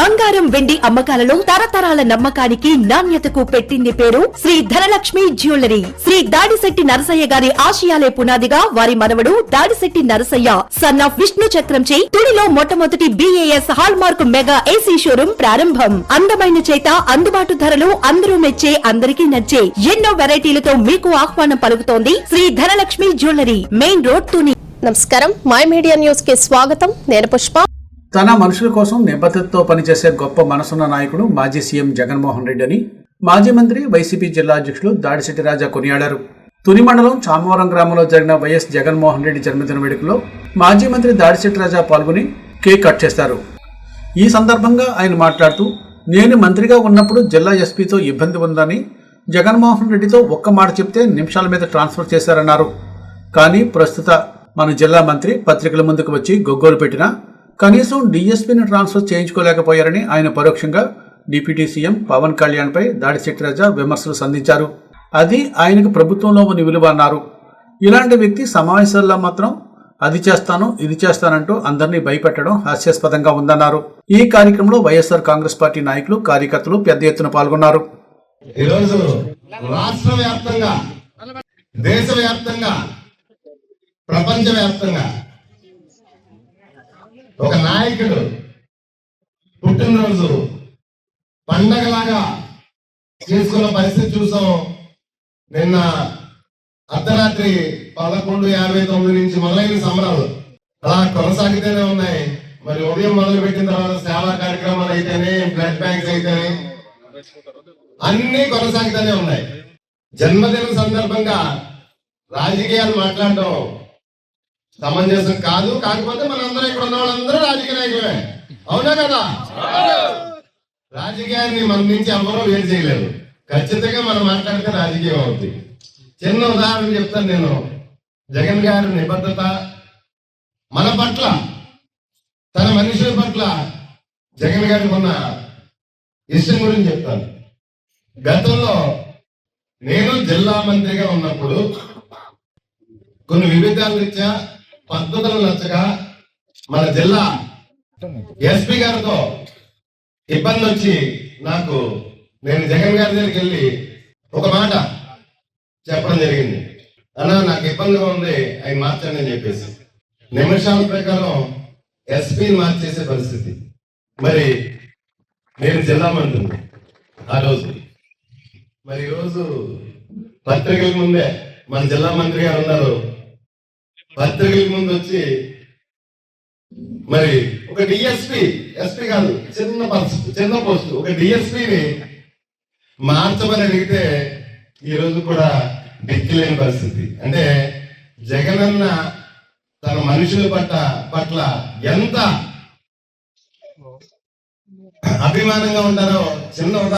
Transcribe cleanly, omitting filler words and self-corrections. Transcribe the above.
బంగారం వెండి అమ్మకాలలో తరతరాల నమ్మకానికి నాణ్యతకు పెట్టింది పేరు శ్రీ ధనలక్ష్మి జ్యువెలరీ. శ్రీ దాడిశెట్టి నరసయ్య గారి ఆశయాలే పునాదిగా వారి మనవడు దాడిశెట్టి నరసయ్య సన్ ఆఫ్ విష్ణు చక్రంచే తుడిలో మొట్టమొదటి BAS hall mark mega AC showroom ప్రారంభం. అందమైన చేత అందుబాటు ధరలు అందరూ మెచ్చే అందరికీ నచ్చే ఎన్నో వెరైటీలతో మీకు ఆహ్వానం పలుకుతోంది Sri Dhanalakshmi jewellery, main road Tuni. నమస్కారం, మై మీడియా న్యూస్ కి స్వాగతం. నేను పుష్ప. తన మనుషుల కోసం నిబద్ధతతో పనిచేసే గొప్ప మనసున్న నాయకుడు మాజీ సీఎం జగన్మోహన్ రెడ్డి అని మాజీ మంత్రి వైసీపీ జిల్లా అధ్యక్షులు దాడిశెట్టి రాజా కొనియాడారు. తుని మండలం చామవరం గ్రామంలో జరిగిన వైఎస్ జగన్మోహన్ రెడ్డి జన్మదిన వేడుకలో మాజీ మంత్రి దాడిశెట్టి రాజా పాల్గొని కేక్ కట్ చేస్తారు. ఈ సందర్భంగా ఆయన మాట్లాడుతూ, నేను మంత్రిగా ఉన్నప్పుడు జిల్లా ఎస్పీతో ఇబ్బంది ఉందని జగన్మోహన్ రెడ్డితో ఒక్క మాట చెప్తే నిమిషాల మీద ట్రాన్స్ఫర్ చేశారన్నారు. కానీ ప్రస్తుత మన జిల్లా మంత్రి పత్రికల ముందుకు వచ్చి గొగ్గోలు పెట్టినా కనీసం DSPని ట్రాన్స్ఫర్ చేయించుకోలేకపోయారని ఆయన పరోక్షంగా డిప్యూటీ సీఎం పవన్ కళ్యాణ్ పై దాడిశెట్టి రాజా విమర్శలు సంధించారు. అది ఆయనకు ప్రభుత్వంలో ఉన్న విలువ అన్నారు. ఇలాంటి వ్యక్తి సమావేశాల్లో మాత్రం అది చేస్తాను ఇది చేస్తానంటూ అందరినీ భయపెట్టడం హాస్యాస్పదంగా ఉందన్నారు. ఈ కార్యక్రమంలో వైఎస్ఆర్ కాంగ్రెస్ పార్టీ నాయకులు, కార్యకర్తలు పెద్ద ఎత్తున పాల్గొన్నారు. ఈరోజు రాష్ట్ర వ్యాప్తంగా, దేశవ్యాప్తంగా, ప్రపంచవ్యాప్తంగా ఒక నాయకుడు పుట్టినరోజు పండగలాగా చేసుకున్న పరిస్థితి చూసాం. నిన్న అర్ధరాత్రి 11:59 నుంచి మొదలైన సంబరాలు అలా కొనసాగితేనే ఉన్నాయి. మరి ఉదయం మొదలు పెట్టిన తర్వాత సేవా కార్యక్రమాలు అయితేనే, బ్లడ్ బ్యాంక్స్ అయితేనే అన్ని కొనసాగుతూనే ఉన్నాయి. జన్మదిన సందర్భంగా రాజకీయాలు మాట్లాడటం సమంజసం కాదు. కాకపోతే మనందరం ఇక్కడ ఉన్న వాళ్ళందరూ రాజకీయ నాయకులే, అవునా కదా? రాజకీయాన్ని మన నుంచి ఎవరో వేరు చేయలేరు. ఖచ్చితంగా మనం మాట్లాడితే రాజకీయం అవుతుంది. చిన్న ఉదాహరణ చెప్తాను నేను. జగన్ గారి నిబద్ధత, మన పట్ల, తన మనుషుల పట్ల జగన్ గారికి ఉన్న ఇష్టం గురించి చెప్తాను. గతంలో నేను జిల్లా మంత్రిగా ఉన్నప్పుడు కొన్ని విభేదాలు రీత్యా, పద్ధతులు నచ్చగా మన జిల్లా ఎస్పీ గారితో ఇబ్బంది వచ్చి నేను జగన్ గారి దగ్గరికి వెళ్ళి ఒక మాట చెప్పడం జరిగింది. అన్నా, నాకు ఇబ్బందిగా ఉంది, ఆయన మార్చండి అని చెప్పేసి నిమిషాల ప్రకారం ఎస్పీని మార్చేసే పరిస్థితి. మరి నేను జిల్లా మంత్రి ఆ రోజు. మరి ఈరోజు పత్రికల ముందే మన జిల్లా మంత్రి గారు ఉన్నారు. పత్రికల ముందు వచ్చి మరి ఒక ఎస్పీ కాదు, చిన్న పోస్ట్, ఒక DSPని మార్చమని అడిగితే ఈరోజు కూడా దిక్కులేని పరిస్థితి. అంటే జగనన్న తన మనుషుల పట్ల ఎంత అభిమానంగా ఉంటారో చిన్న